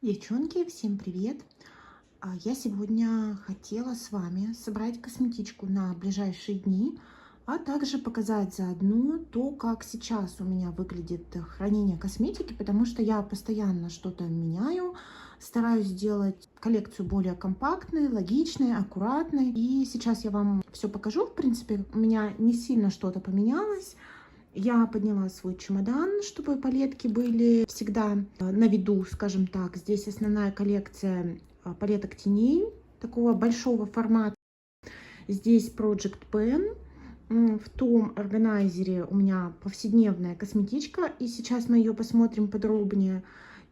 Девчонки, всем привет! Я сегодня хотела с вами собрать косметичку на ближайшие дни, а также показать заодно то, как сейчас у меня выглядит хранение косметики, потому что я постоянно что-то меняю, стараюсь сделать коллекцию более компактной, логичной, аккуратной. И сейчас я вам все покажу. В принципе, у меня не сильно что-то поменялось. Я подняла свой чемодан, чтобы палетки были всегда на виду, скажем так. Здесь основная коллекция палеток теней такого большого формата. Здесь Project Pen. В том органайзере у меня повседневная косметичка, и сейчас мы ее посмотрим подробнее.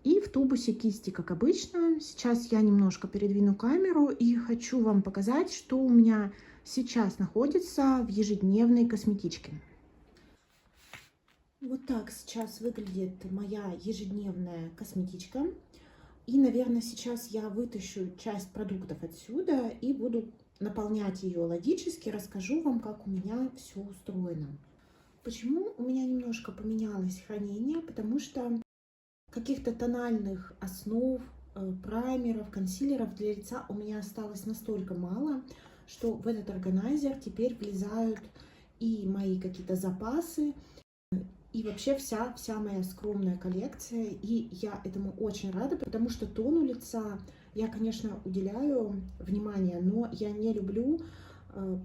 И в тубусе кисти, как обычно. Сейчас я немножко передвину камеру и хочу вам показать, что у меня сейчас находится в ежедневной косметичке. Вот так сейчас выглядит моя ежедневная косметичка. И, наверное, сейчас я вытащу часть продуктов отсюда и буду наполнять ее логически. Расскажу вам, как у меня все устроено. Почему у меня немножко поменялось хранение? Потому что каких-то тональных основ, праймеров, консилеров для лица у меня осталось настолько мало, что в этот органайзер теперь влезают и мои какие-то запасы, и вообще вся моя скромная коллекция. И я этому очень рада, потому что тону лица я, конечно, уделяю внимание, но я не люблю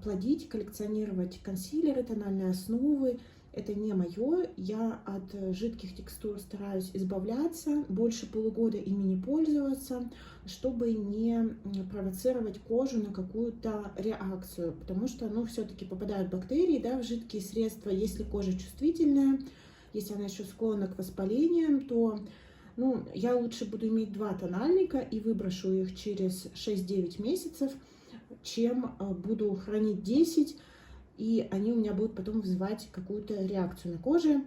плодить, коллекционировать консилеры, тональные основы. Это не мое. Я от жидких текстур стараюсь избавляться, больше полугода ими не пользоваться, чтобы не провоцировать кожу на какую-то реакцию, потому что, ну, все-таки попадают бактерии, да, в жидкие средства. Если кожа чувствительная, если она еще склонна к воспалениям, то, ну, я лучше буду иметь 2 тональника и выброшу их через 6-9 месяцев, чем буду хранить 10, и они у меня будут потом вызывать какую-то реакцию на коже.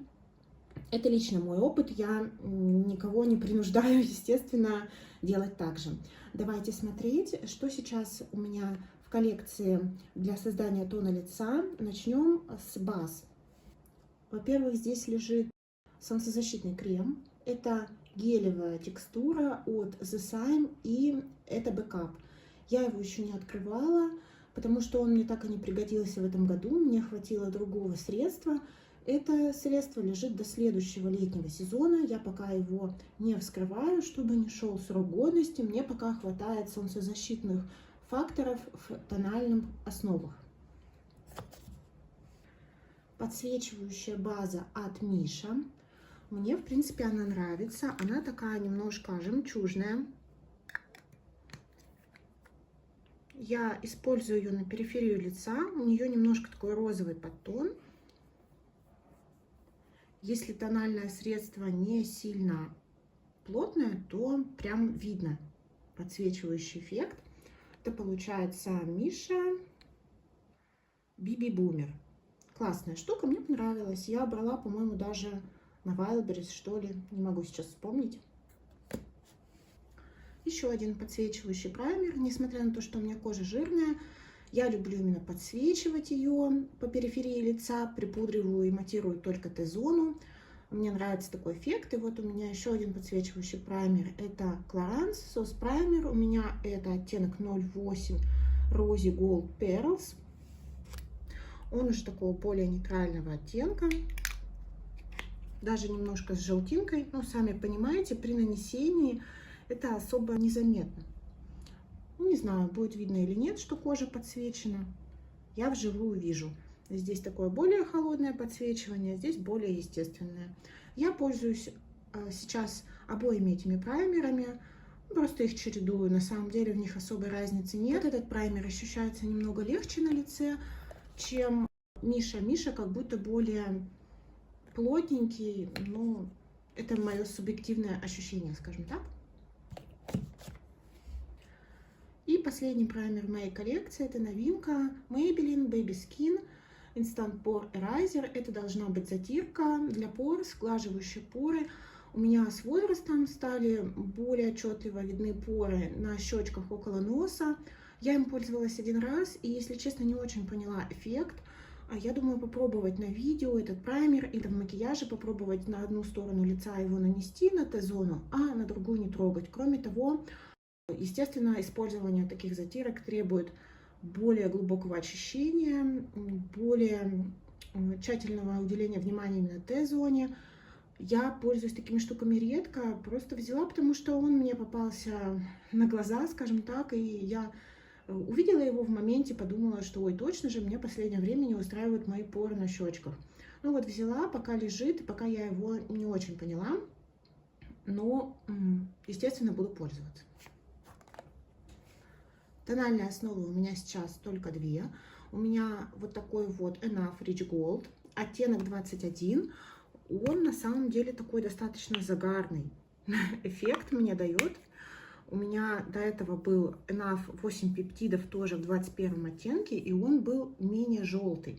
Это лично мой опыт, я никого не принуждаю, естественно, делать так же. Давайте смотреть, что сейчас у меня в коллекции для создания тона лица. Начнем с баз. Во-первых, здесь лежит солнцезащитный крем. Это гелевая текстура от The Sign, и это бэкап. Я его еще не открывала, потому что он мне так и не пригодился в этом году. Мне хватило другого средства. Это средство лежит до следующего летнего сезона. Я пока его не вскрываю, чтобы не шел срок годности. Мне пока хватает солнцезащитных факторов в тональных основах. Подсвечивающая база от Миша. Мне, в принципе, она нравится. Она такая немножко жемчужная. Я использую ее на периферию лица. У нее немножко такой розовый подтон. Если тональное средство не сильно плотное, то прям видно подсвечивающий эффект. Это получается Миша BB Boomer. Классная штука, мне понравилась. Я брала, по-моему, даже на Wildberries, что ли. Не могу сейчас вспомнить. Еще один подсвечивающий праймер. Несмотря на то, что у меня кожа жирная, я люблю именно подсвечивать ее по периферии лица. Припудриваю и матирую только Т-зону. Мне нравится такой эффект. И вот у меня еще один подсвечивающий праймер. Это Clarins Sauce Primer. У меня это оттенок 08 Rosy Gold Pearls. Он уже такого более нейтрального оттенка. Даже немножко с желтинкой. Но сами понимаете, при нанесении это особо незаметно. Не знаю, будет видно или нет, что кожа подсвечена. Я вживую вижу. Здесь такое более холодное подсвечивание, здесь более естественное. Я пользуюсь сейчас обоими этими праймерами. Просто их чередую. На самом деле в них особой разницы нет. Вот этот праймер ощущается немного легче на лице, чем Миша. Миша как будто более плотненький. Ну, это мое субъективное ощущение, скажем так. И последний праймер в моей коллекции, это новинка Maybelline Baby Skin Instant Pore Eraser. Это должна быть затирка для пор, сглаживающая поры. У меня с возрастом стали более отчетливо видны поры на щечках около носа. Я им пользовалась один раз и, если честно, не очень поняла эффект. Я думаю попробовать на видео этот праймер или в макияже попробовать на одну сторону лица его нанести на Т-зону, а на другую не трогать. Кроме того, естественно, использование таких затирок требует более глубокого очищения, более тщательного уделения внимания именно Т-зоне. Я пользуюсь такими штуками редко, просто взяла, потому что он мне попался на глаза, скажем так, и я увидела его в моменте, подумала, что ой, точно же, мне в последнее время не устраивают мои поры на щечках. Ну вот взяла, пока лежит, пока я его не очень поняла, но, естественно, буду пользоваться. Тональные основы у меня сейчас только две. У меня вот такой вот Enough Rich Gold, оттенок 21. Он на самом деле такой достаточно загарный эффект мне дает. У меня до этого был Enough 8 пептидов тоже в 21 оттенке, и он был менее желтый.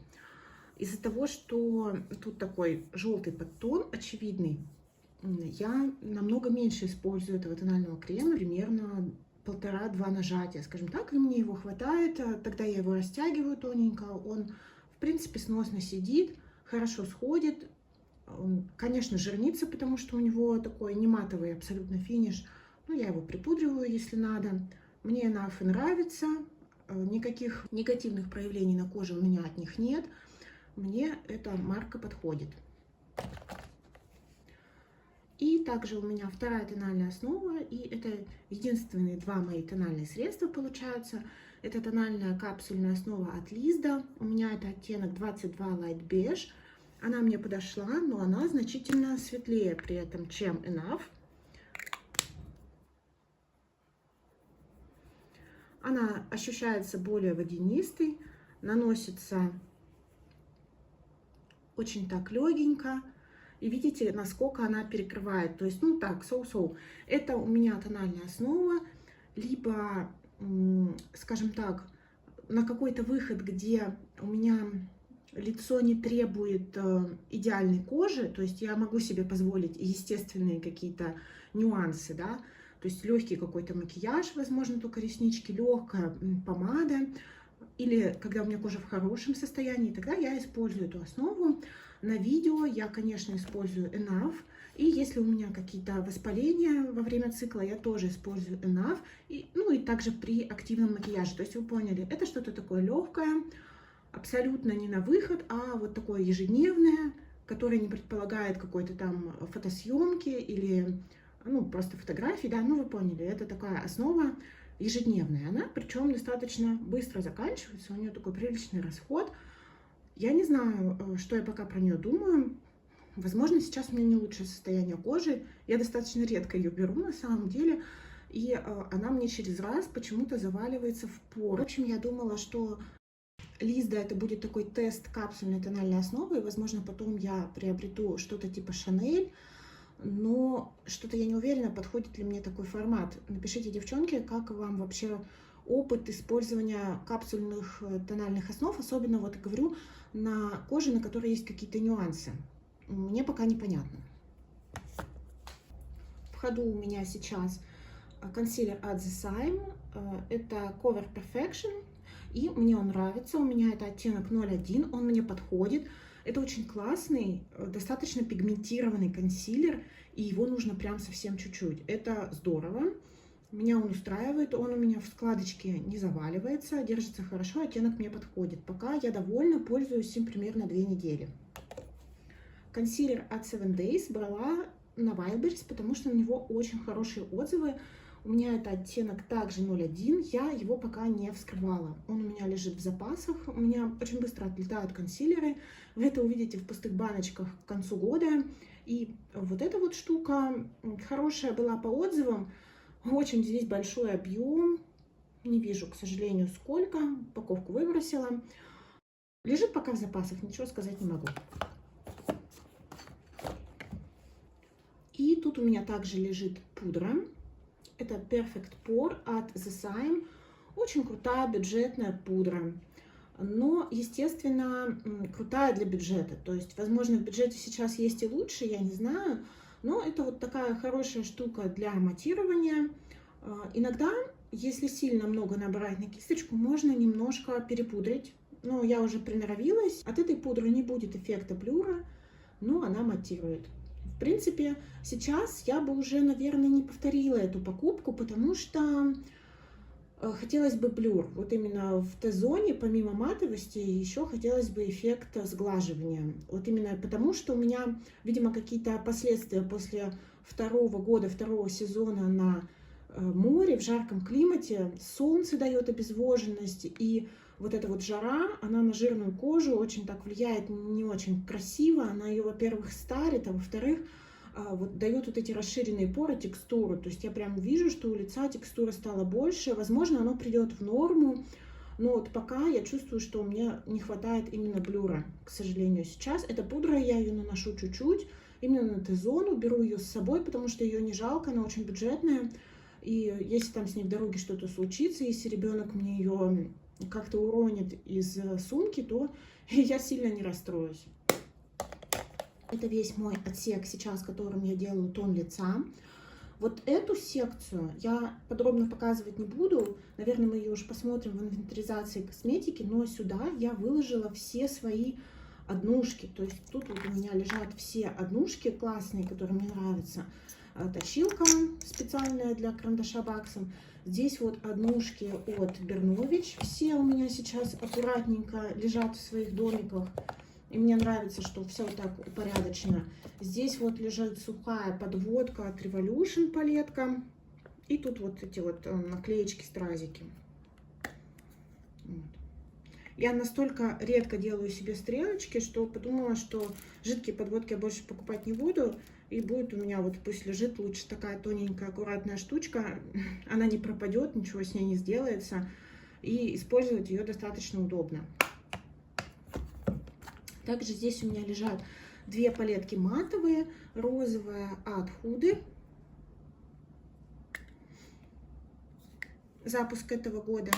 Из-за того, что тут такой желтый подтон очевидный, я намного меньше использую этого тонального крема, примерно 1,5-2 нажатия, скажем так, и мне его хватает. Тогда я его растягиваю тоненько, он в принципе сносно сидит, хорошо сходит. Конечно, жирнится, потому что у него такой не матовый абсолютно финиш. Ну, я его припудриваю, если надо. Мне Enough нравится. Никаких негативных проявлений на коже у меня от них нет. Мне эта марка подходит. И также у меня вторая тональная основа. И это единственные два мои тональные средства получаются. Это тональная капсульная основа от Лизда. У меня это оттенок 22 Light Beige. Она мне подошла, но она значительно светлее при этом, чем Enough. Она ощущается более водянистой, наносится очень так легенько. И видите, насколько она перекрывает. То есть, ну так, соу-соу. Это у меня тональная основа, либо, скажем так, на какой-то выход, где у меня лицо не требует идеальной кожи, то есть я могу себе позволить естественные какие-то нюансы, да, то есть легкий какой-то макияж, возможно, только реснички, легкая помада, или когда у меня кожа в хорошем состоянии, тогда я использую эту основу. На видео я, конечно, использую Enough, и если у меня какие-то воспаления во время цикла, я тоже использую Enough, ну и также при активном макияже, то есть вы поняли, это что-то такое легкое, абсолютно не на выход, а вот такое ежедневное, которое не предполагает какой-то там фотосъемки или, ну, просто фотографии, да, ну, вы поняли, это такая основа ежедневная. Она, причем, достаточно быстро заканчивается, у нее такой приличный расход. Я не знаю, что я пока про нее думаю. Возможно, сейчас у меня не лучшее состояние кожи. Я достаточно редко ее беру, на самом деле. И она мне через раз почему-то заваливается в поры. В общем, я думала, что Лизда это будет такой тест капсульной тональной основы, и, возможно, потом я приобрету что-то типа Шанель, но что-то я не уверена, подходит ли мне такой формат. Напишите, девчонки, как вам вообще опыт использования капсульных тональных основ, особенно, вот говорю, на коже, на которой есть какие-то нюансы. Мне пока непонятно. В ходу у меня сейчас консилер от The Sime, это Cover Perfection. И мне он нравится, у меня это оттенок 01, он мне подходит. Это очень классный, достаточно пигментированный консилер, и его нужно прям совсем чуть-чуть. Это здорово, меня он устраивает, он у меня в складочке не заваливается, держится хорошо, оттенок мне подходит. Пока я довольна, пользуюсь им примерно 2 недели. Консилер от 7 Days брала на Wildberries, потому что на него очень хорошие отзывы. У меня это оттенок также 01, я его пока не вскрывала. Он у меня лежит в запасах, у меня очень быстро отлетают консилеры. Вы это увидите в пустых баночках к концу года. И вот эта вот штука хорошая была по отзывам. Очень здесь большой объем, не вижу, к сожалению, сколько. Упаковку выбросила. Лежит пока в запасах, ничего сказать не могу. И тут у меня также лежит пудра. Это Perfect Pore от The Sime. Очень крутая бюджетная пудра. Но, естественно, крутая для бюджета. То есть, возможно, в бюджете сейчас есть и лучше, я не знаю. Но это вот такая хорошая штука для матирования. Иногда, если сильно много набрать на кисточку, можно немножко перепудрить но я уже приноровилась. От этой пудры не будет эффекта блюра, но она матирует. В принципе, сейчас я бы уже, наверное, не повторила эту покупку, потому что хотелось бы блюр. Вот именно в Т-зоне, помимо матовости, еще хотелось бы эффект сглаживания. Вот именно потому, что у меня, видимо, какие-то последствия после второго года, второго сезона на море, в жарком климате. Солнце дает обезвоженность, и вот эта вот жара, она на жирную кожу очень так влияет, не очень красиво. Она ее, во-первых, старит, а во-вторых, вот дает вот эти расширенные поры, текстуру. То есть я прям вижу, что у лица текстура стала больше. Возможно, оно придет в норму, но вот пока я чувствую, что мне не хватает именно блюра, к сожалению, сейчас. Эта пудра, я ее наношу чуть-чуть, именно на Т-зону, беру ее с собой, потому что ее не жалко, она очень бюджетная. И если там с ней в дороге что-то случится, если ребенок мне ее как-то уронит из сумки, то я сильно не расстроюсь. Это весь мой отсек сейчас, которым я делаю тон лица. Вот эту секцию я подробно показывать не буду. Наверное, мы ее уже посмотрим в инвентаризации косметики. Но сюда я выложила все свои однушки. То есть тут вот у меня лежат все однушки классные, которые мне нравятся. Точилка специальная для карандаша баксом. Здесь вот однушки от Бернович. Все у меня сейчас аккуратненько лежат в своих домиках. И мне нравится, что все вот так упорядочено. Здесь вот лежит сухая подводка от Revolution палетка. И тут вот эти вот наклеечки, стразики. Вот. Я настолько редко делаю себе стрелочки, что подумала, что жидкие подводки я больше покупать не буду. И будет у меня вот, пусть лежит лучше такая тоненькая, аккуратная штучка. Она не пропадет, ничего с ней не сделается. И использовать ее достаточно удобно. Также здесь у меня лежат две палетки матовые, розовая от Huda. Запуск этого года.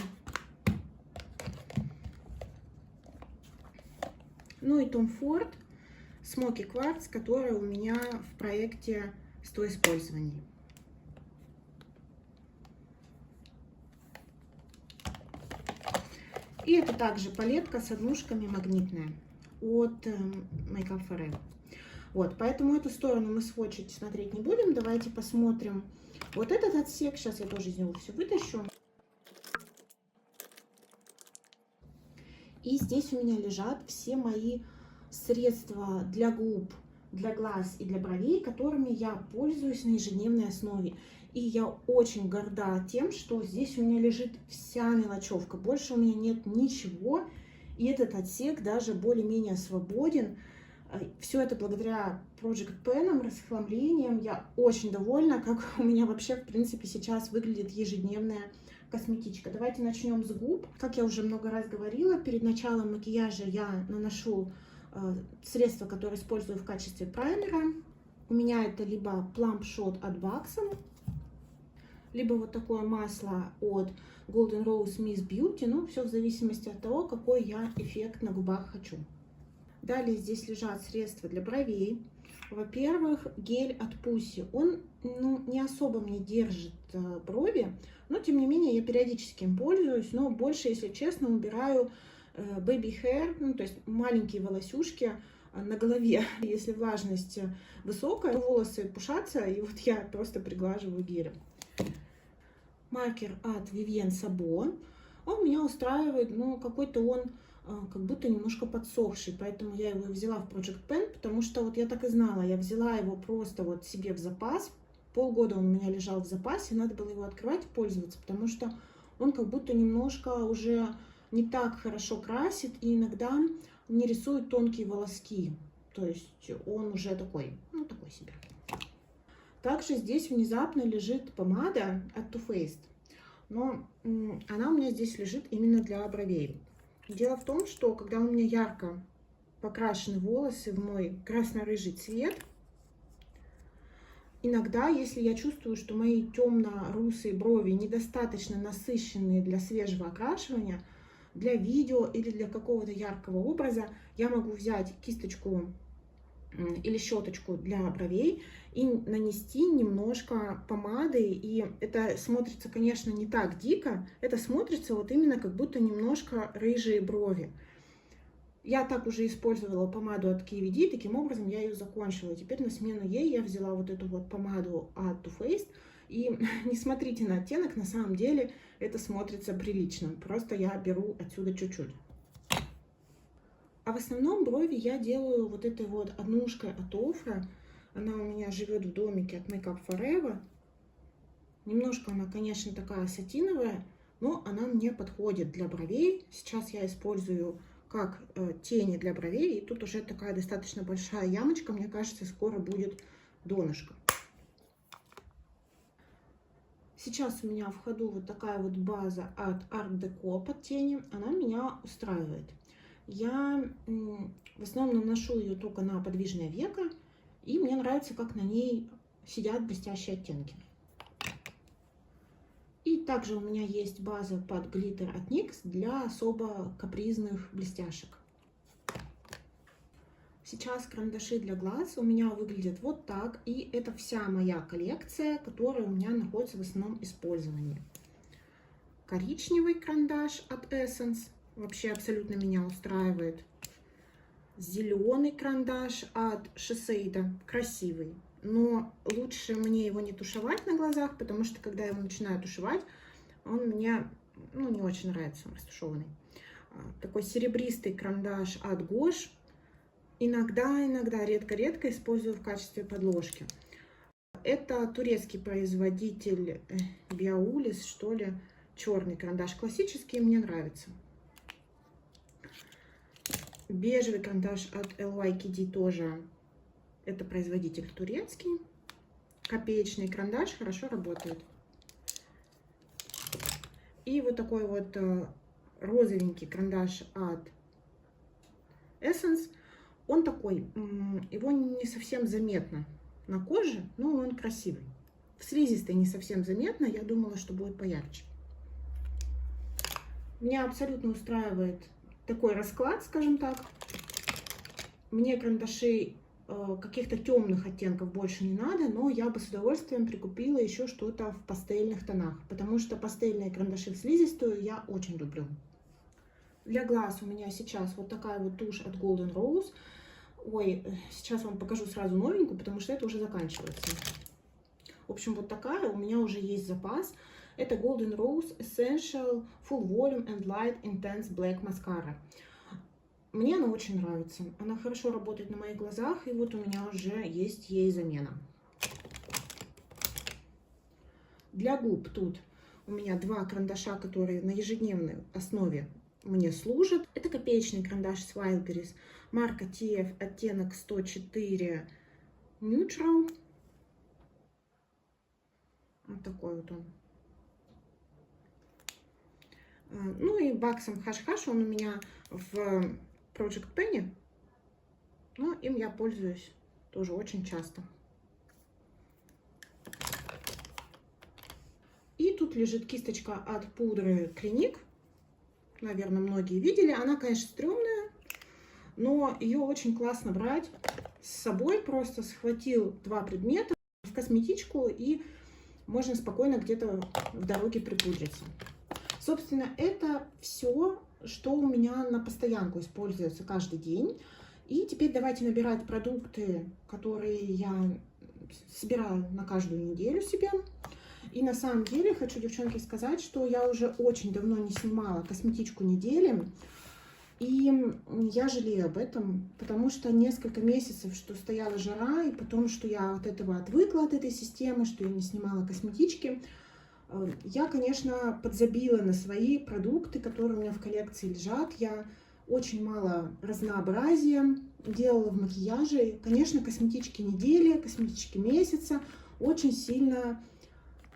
Ну и Tom Ford Smoky Quartz, которая у меня в проекте 100 использований. И это также палетка с однушками магнитная от Make Up For Ever. Вот, поэтому эту сторону мы сводчить смотреть не будем. Давайте посмотрим вот этот отсек. Сейчас я тоже из него все вытащу. И здесь у меня лежат все мои средства для губ, для глаз и для бровей, которыми я пользуюсь на ежедневной основе. И я очень горда тем, что здесь у меня лежит вся мелочевка. Больше у меня нет ничего. И этот отсек даже более-менее свободен. Все это благодаря Project Pen, расхламлениям. Я очень довольна, как у меня вообще, в принципе, сейчас выглядит ежедневная косметичка. Давайте начнем с губ. Как я уже много раз говорила, перед началом макияжа я наношу средство, которое использую в качестве праймера. У меня это либо Plump Shot от Baxen, либо вот такое масло от Golden Rose Miss Beauty. Ну, все в зависимости от того, какой я эффект на губах хочу. Далее здесь лежат средства для бровей. Во-первых, гель от Pussy. Он не особо мне держит брови, но тем не менее я периодически им пользуюсь. Но больше, если честно, убираю baby hair, ну, то есть маленькие волосюшки на голове. Если влажность высокая, то волосы пушатся, и вот я просто приглаживаю гелем. Маркер от Vivienne Sabo. Он меня устраивает, но какой-то он как будто немножко подсохший, поэтому я его взяла в Project Pen, потому что вот я так и знала, я взяла его просто вот себе в запас. Полгода он у меня лежал в запасе, надо было его открывать и пользоваться, потому что он как будто немножко уже не так хорошо красит и иногда не рисует тонкие волоски. То есть он уже такой, ну такой себе. Также здесь внезапно лежит помада от Too Faced, но она у меня здесь лежит именно для бровей. Дело в том, что когда у меня ярко покрашены волосы в мой красно-рыжий цвет, иногда, если я чувствую, что мои темно-русые брови недостаточно насыщенные для свежего окрашивания, для видео или для какого-то яркого образа, я могу взять кисточку или щеточку для бровей и нанести немножко помады. И это смотрится, конечно, не так дико, это смотрится вот именно как будто немножко рыжие брови. Я так уже использовала помаду от KVD, таким образом я ее закончила. Теперь на смену ей я взяла вот эту вот помаду от Too Faced. И не смотрите на оттенок, на самом деле это смотрится прилично. Просто я беру отсюда чуть-чуть. А в основном брови я делаю вот этой вот однушкой от Ofra. Она у меня живет в домике от Make Up Forever. Немножко она, конечно, такая сатиновая, но она мне подходит для бровей. Сейчас я использую как тени для бровей. И тут уже такая достаточно большая ямочка. Мне кажется, скоро будет донышко. Сейчас у меня в ходу вот такая вот база от Art Deco под тени. Она меня устраивает. Я в основном наношу ее только на подвижное веко. И мне нравится, как на ней сидят блестящие оттенки. И также у меня есть база под глиттер от NYX для особо капризных блестяшек. Сейчас карандаши для глаз у меня выглядят вот так. И это вся моя коллекция, которая у меня находится в основном использовании. Коричневый карандаш от Essence. Вообще абсолютно меня устраивает. Зеленый карандаш от Shiseido. Красивый. Но лучше мне его не тушевать на глазах, потому что когда я его начинаю тушевать, он мне не очень нравится, он растушеванный. Такой серебристый карандаш от Gosh. Иногда, редко-редко использую в качестве подложки. Это турецкий производитель Биаулис, что ли, черный карандаш. Классический, мне нравится. Бежевый карандаш от LYKD тоже. Это производитель турецкий. Копеечный карандаш, хорошо работает. И вот такой вот розовенький карандаш от Essence. Он такой, его не совсем заметно на коже, но он красивый. В слизистой не совсем заметно, я думала, что будет поярче. Меня абсолютно устраивает такой расклад, скажем так. Мне карандашей каких-то темных оттенков больше не надо, но я бы с удовольствием прикупила еще что-то в пастельных тонах, потому что пастельные карандаши в слизистую я очень люблю. Для глаз у меня сейчас вот такая вот тушь от Golden Rose. Ой, сейчас вам покажу сразу новенькую, потому что это уже заканчивается. В общем, вот такая у меня уже есть запас. Это Golden Rose Essential Full Volume and Light Intense Black Mascara. Мне она очень нравится. Она хорошо работает на моих глазах, и вот у меня уже есть ей замена. Для губ тут у меня два карандаша, которые на ежедневной основе мне служат. Это копеечный карандаш с Wildberries, марка TF, оттенок 104 Neutral. Вот такой вот он. Ну и баксом Hush он у меня в Project Penny, но им я пользуюсь тоже очень часто. И тут лежит кисточка от пудры Clinique. Наверное, многие видели. Она, конечно, стрёмная, но ее очень классно брать с собой. Просто схватил два предмета в косметичку, и можно спокойно где-то в дороге припудриться. Собственно, это все, что у меня на постоянку используется каждый день. И теперь давайте набирать продукты, которые я собираю на каждую неделю себе. И на самом деле хочу, девчонки, сказать, что я уже очень давно не снимала косметичку недели. И я жалею об этом, потому что несколько месяцев, что стояла жара, и потом, что я от этого отвыкла, от этой системы, что я не снимала косметички. Я, конечно, подзабила на свои продукты, которые у меня в коллекции лежат. Я очень мало разнообразия делала в макияже. Конечно, косметички недели, косметички месяца очень сильно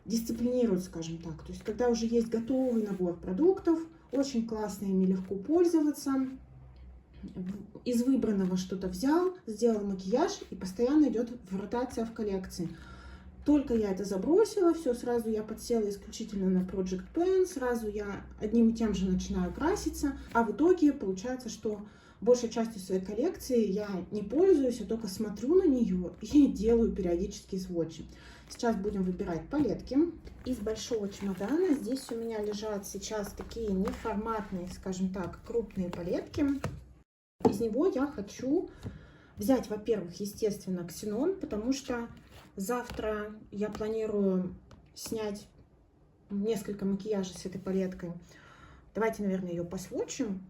дисциплинируют, скажем так. То есть, когда уже есть готовый набор продуктов, очень классно ими легко пользоваться. Из выбранного что-то взял, сделал макияж, и постоянно идет ротация в коллекции. Только я это забросила, все, сразу я подсела исключительно на Project Pen, сразу я одним и тем же начинаю краситься, а в итоге получается, что большей частью своей коллекции я не пользуюсь, а только смотрю на нее и делаю периодические сводчи. Сейчас будем выбирать палетки. Из большого чемодана здесь у меня лежат сейчас такие неформатные, скажем так, крупные палетки. из него я хочу взять, во-первых, естественно, ксенон, потому что завтра я планирую снять несколько макияжей с этой палеткой. Давайте, наверное, ее посвотчим.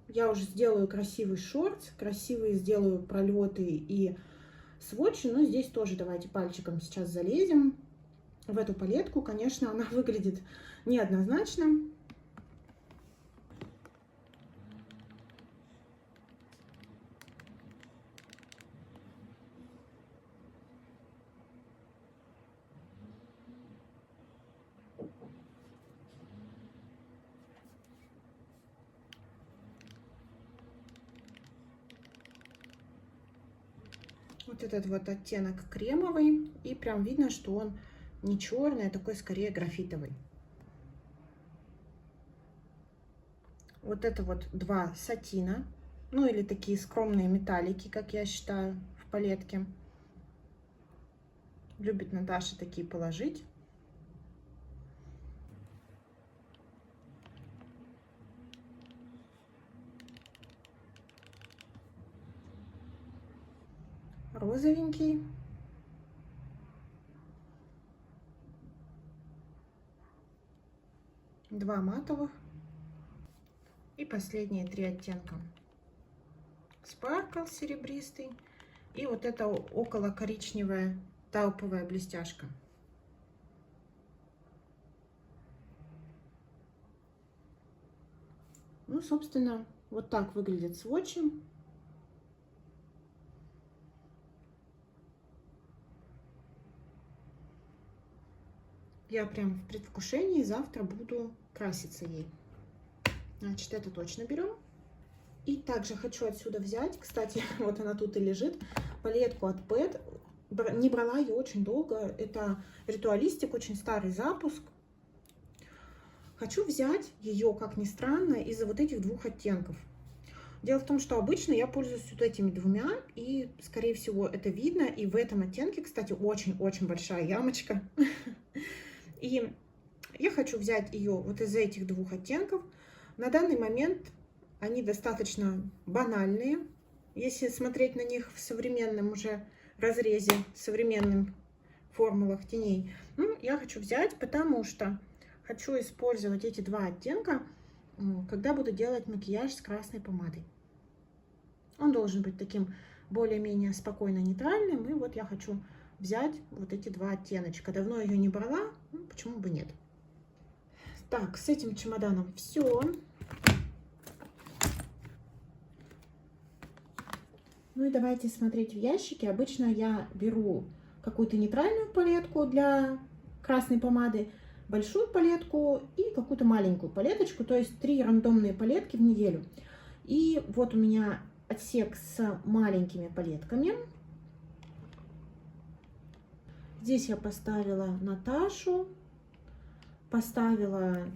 Я уже сделаю красивый шорт, красивые сделаю пролеты и сводчи, но здесь тоже давайте пальчиком сейчас залезем в эту палетку. Конечно, она выглядит неоднозначно. Вот этот вот оттенок кремовый, и прям видно, что он не черный, а такой скорее графитовый. Вот это вот два сатина, ну или такие скромные металлики, как я считаю, в палетке. Любит Наташа такие положить. Розовенький. Два матовых. И последние три оттенка. Спаркл серебристый. И вот это около коричневая тауповая блестяшка. Ну, собственно, вот так выглядит сводчи. Я прям в предвкушении завтра буду краситься ей. Значит, это точно берем. И также хочу отсюда взять, кстати, вот она тут и лежит, палетку от Pet. Не брала ее очень долго. Это Ритуалистик, очень старый запуск. Хочу взять ее, как ни странно, из-за вот этих двух оттенков. Дело в том, что обычно я пользуюсь вот этими двумя, и, скорее всего, это видно. И в этом оттенке, кстати, очень-очень большая ямочка. И я хочу взять ее вот из этих двух оттенков. На данный момент они достаточно банальные, если смотреть на них в современном уже разрезе, современных формулах теней. Ну, я хочу взять, потому что хочу использовать эти два оттенка, когда буду делать макияж с красной помадой. Он должен быть таким более-менее спокойно нейтральным. И вот я хочу взять вот эти два оттеночка. Давно ее не брала, ну, почему бы нет. Так, с этим чемоданом все. Ну и давайте смотреть в ящике. Обычно я беру какую-то нейтральную палетку для красной помады, большую палетку и какую-то маленькую палеточку, то есть 3 рандомные палетки в неделю. И вот у меня отсек с маленькими палетками. Здесь я поставила Наташу, поставила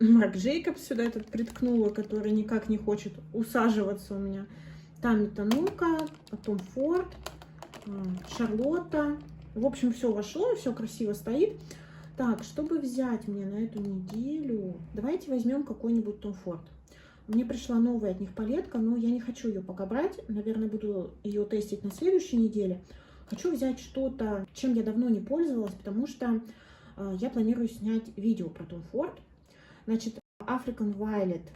Марк Джейкобс сюда этот приткнула, который никак не хочет усаживаться у меня. Там Танука, потом Форд, Шарлотта. В общем, все вошло, все красиво стоит. Так, чтобы взять мне на эту неделю, давайте возьмем какой-нибудь Том Форд. Мне пришла новая от них палетка, но я не хочу ее пока брать. Наверное, буду ее тестить на следующей неделе. Хочу взять что-то, чем я давно не пользовалась, потому что я планирую снять видео про Том Форд. Значит, African Violet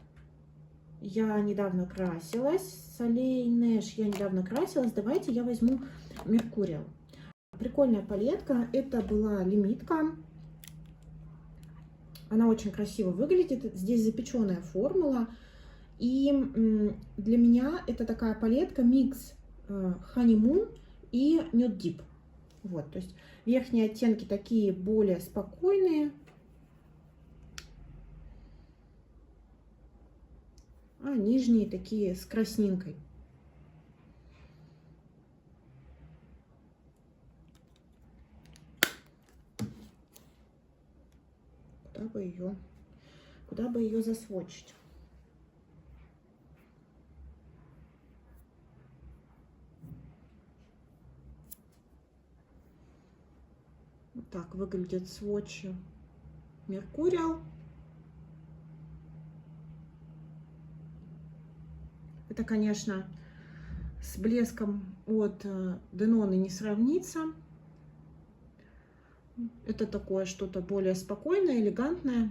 я недавно красилась. Soleil Nash я недавно красилась. Давайте я возьму Mercurial. Прикольная палетка. Это была лимитка. Она очень красиво выглядит. Здесь запеченная формула. И для меня это такая палетка микс Honeymoon и Nude Deep. Вот, то есть верхние оттенки такие более спокойные. А нижние такие с краснинкой. Куда бы ее засводчить? Вот так выглядит сводчи Mercurial. Это, конечно, с блеском от Denon не сравнится. Это такое что-то более спокойное, элегантное.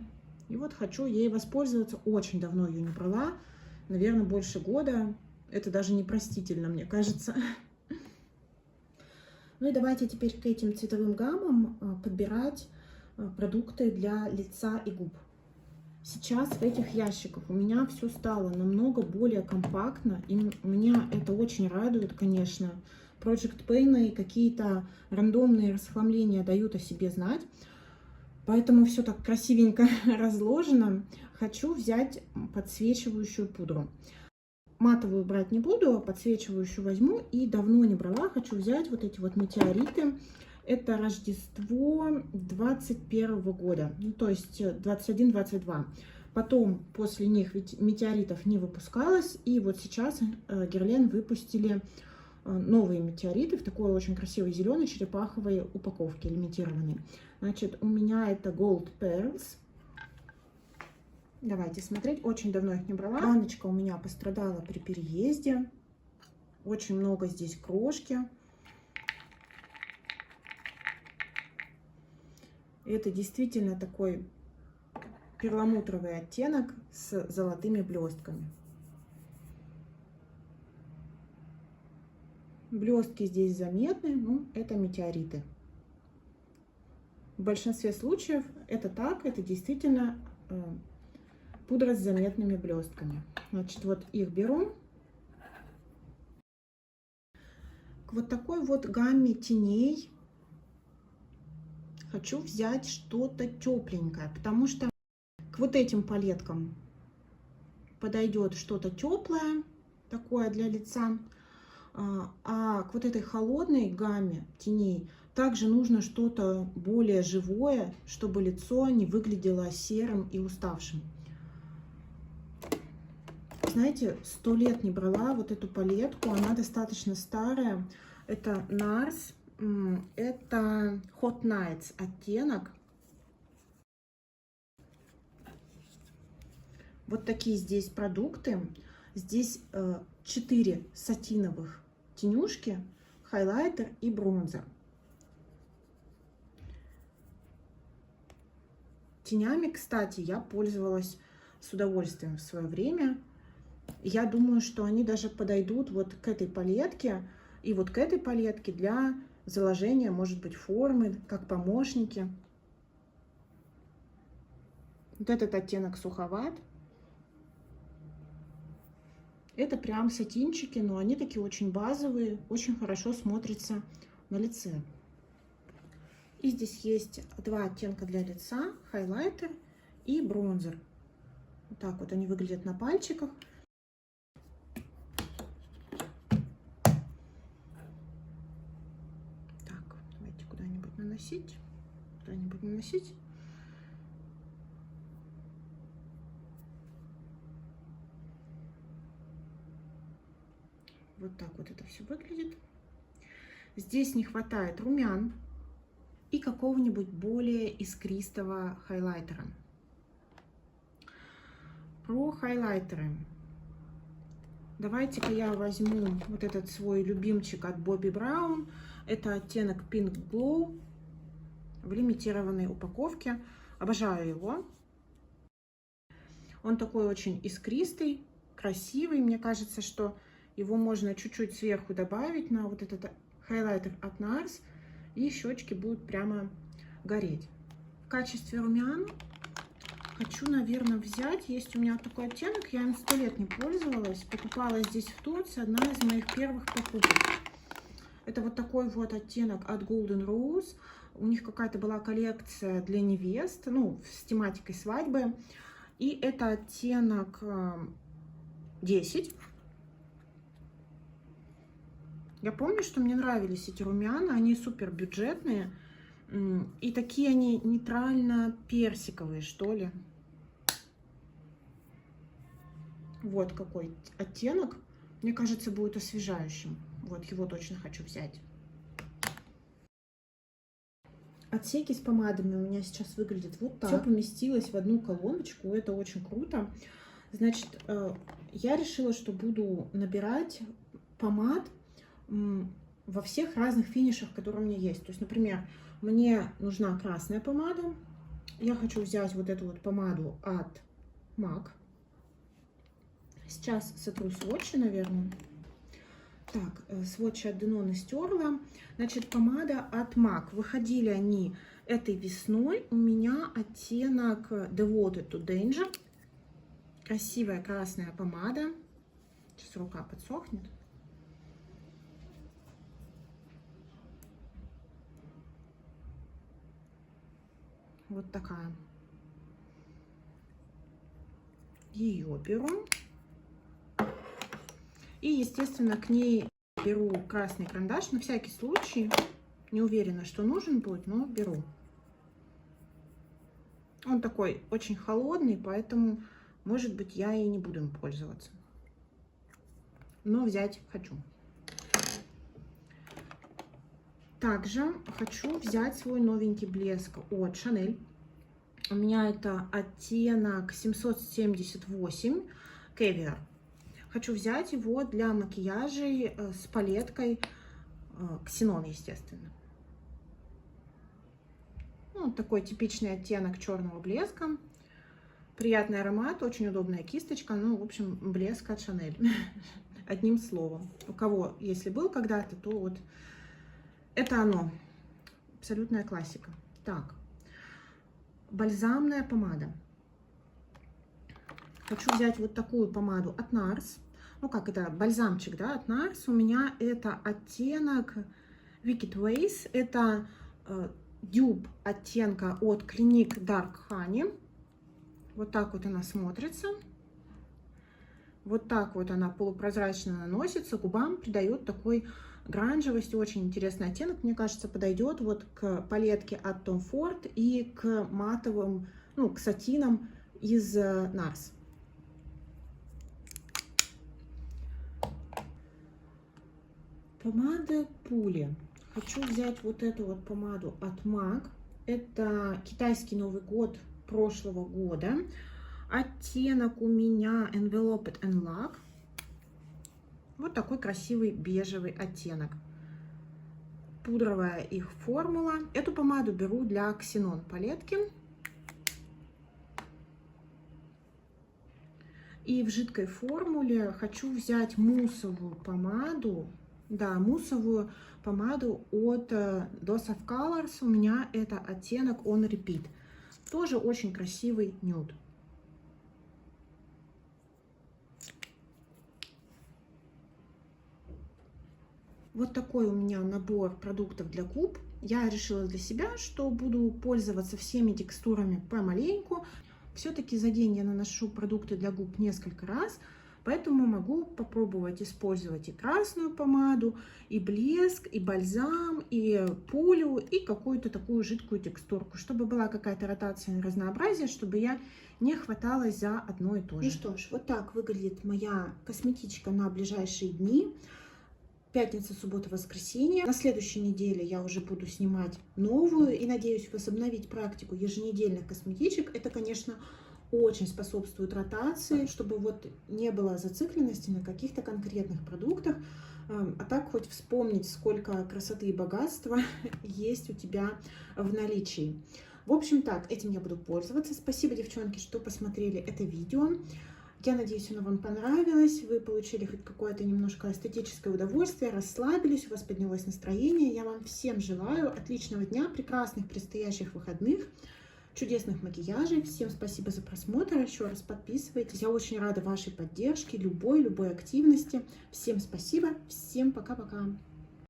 И вот хочу ей воспользоваться. Очень давно ее не брала. Наверное, больше года. Это даже непростительно, мне кажется. Ну и давайте теперь к этим цветовым гаммам подбирать продукты для лица и губ. Сейчас в этих ящиках у меня все стало намного более компактно, и меня это очень радует, конечно. Project Pain и какие-то рандомные расхламления дают о себе знать, поэтому все так красивенько разложено. Хочу взять подсвечивающую пудру. Матовую брать не буду, подсвечивающую возьму, и давно не брала. Хочу взять вот эти вот метеориты. Это Рождество 21 года, ну, то есть 21-22. Потом после них ведь метеоритов не выпускалось, и вот сейчас Guerlain выпустили новые метеориты в такой очень красивой зеленой черепаховой упаковке, лимитированной. Значит, у меня это Gold Pearls. Давайте смотреть. Очень давно их не брала. Баночка у меня пострадала при переезде. Очень много здесь крошки. Это действительно такой перламутровый оттенок с золотыми блестками. Блестки здесь заметны, ну, это метеориты. В большинстве случаев это так, это действительно пудра с заметными блестками. Значит, вот их беру. К вот такой вот гамме теней хочу взять что-то тепленькое, потому что к вот этим палеткам подойдет что-то теплое, такое для лица, а к вот этой холодной гамме теней также нужно что-то более живое, чтобы лицо не выглядело серым и уставшим. Знаете, 100 лет не брала вот эту палетку, она достаточно старая. Это NARS, это Hot Nights оттенок. Вот такие здесь продукты. Здесь 4 сатиновых тенюшки, хайлайтер и бронзер. Тенями, кстати, я пользовалась с удовольствием в свое время. Я думаю, что они даже подойдут вот к этой палетке и вот к этой палетке для заложения, может быть, формы, как помощники. Вот этот оттенок суховат. Это прям сатинчики, но они такие очень базовые, очень хорошо смотрятся на лице. И здесь есть 2 оттенка для лица, хайлайтер и бронзер. Вот так вот они выглядят на пальчиках. Так, давайте куда-нибудь наносить. Куда-нибудь наносить. Вот так вот это все выглядит. Здесь не хватает румян и какого-нибудь более искристого хайлайтера. Про хайлайтеры. Давайте-ка я возьму вот этот свой любимчик от Bobbi Brown. Это оттенок Pink Glow в лимитированной упаковке. Обожаю его. Он такой очень искристый, красивый. Мне кажется, что его можно чуть-чуть сверху добавить на вот этот хайлайтер от NARS, и щечки будут прямо гореть. В качестве румян хочу, наверное, взять, есть у меня такой оттенок, я им 100 лет не пользовалась, покупала здесь в Турции, одна из моих первых покупок. Это вот такой вот оттенок от Golden Rose. У них какая-то была коллекция для невест, ну, с тематикой свадьбы. И это оттенок 10. Я помню, что мне нравились эти румяна, они супер бюджетные. И такие они нейтрально-персиковые, что ли. Вот какой оттенок. Мне кажется, будет освежающим. Вот его точно хочу взять. Отсеки с помадами у меня сейчас выглядят вот так. Все поместилось в одну колоночку. Это очень круто. Значит, я решила, что буду набирать помад во всех разных финишах, которые у меня есть. То есть, например, мне нужна красная помада. Я хочу взять вот эту вот помаду от MAC. Сейчас сотру сводчи, наверное. Так, сводчи от Danone стерла. Значит, помада от MAC. Выходили они этой весной. У меня оттенок Devoted to Danger. Красивая красная помада. Сейчас рука подсохнет. Вот такая. Ее беру. И, естественно, к ней беру красный карандаш. На всякий случай. Не уверена, что нужен будет, но беру. Он такой очень холодный, поэтому, может быть, я и не буду им пользоваться. Но взять хочу. Также хочу взять свой новенький блеск от Chanel. У меня это оттенок 778 Caviar. Хочу взять его для макияжей с палеткой Xenon, естественно. Ну, такой типичный оттенок черного блеска. Приятный аромат, очень удобная кисточка. Ну, в общем, блеск от Chanel. Одним словом. У кого, если был когда-то, то вот это оно. Абсолютная классика. Так. Бальзамная помада. Хочу взять вот такую помаду от NARS. Ну, как это, бальзамчик, да, от NARS. У меня это оттенок Wicked Ways. Это дюб оттенка от Clinique Dark Honey. Вот так вот она смотрится. Вот так вот она полупрозрачно наносится. Губам придает такой гранжевости. Очень интересный оттенок. Мне кажется, подойдет вот к палетке от Tom Ford и к матовым, ну, к сатинам из NARS. Помада Пули. Хочу взять вот эту вот помаду от MAC. Это китайский Новый год прошлого года. Оттенок у меня Enveloped and Luck. Вот такой красивый бежевый оттенок. Пудровая их формула. Эту помаду беру для Xenon палетки. И в жидкой формуле хочу взять муссовую помаду. Да, муссовую помаду от Dose of Colors. У меня это оттенок On Repeat. Тоже очень красивый нюд. Вот такой у меня набор продуктов для губ. Я решила для себя, что буду пользоваться всеми текстурами помаленьку. Все-таки за день я наношу продукты для губ несколько раз. Поэтому могу попробовать использовать и красную помаду, и блеск, и бальзам, и пулю, и какую-то такую жидкую текстурку, чтобы была какая-то ротация и разнообразие, чтобы я не хваталась за одно и то же. Ну что ж, вот так выглядит моя косметичка на ближайшие дни. Пятница, суббота, воскресенье. На следующей неделе я уже буду снимать новую и надеюсь возобновить практику еженедельных косметичек. Это, конечно, очень способствует ротации, чтобы вот не было зацикленности на каких-то конкретных продуктах, а так хоть вспомнить, сколько красоты и богатства есть у тебя в наличии. В общем, так, этим я буду пользоваться. Спасибо, девчонки, что посмотрели это видео. Я надеюсь, оно вам понравилось, вы получили хоть какое-то немножко эстетическое удовольствие, расслабились, у вас поднялось настроение. Я вам всем желаю отличного дня, прекрасных предстоящих выходных, чудесных макияжей. Всем спасибо за просмотр. Еще раз подписывайтесь. Я очень рада вашей поддержке, любой активности. Всем спасибо. Всем пока-пока.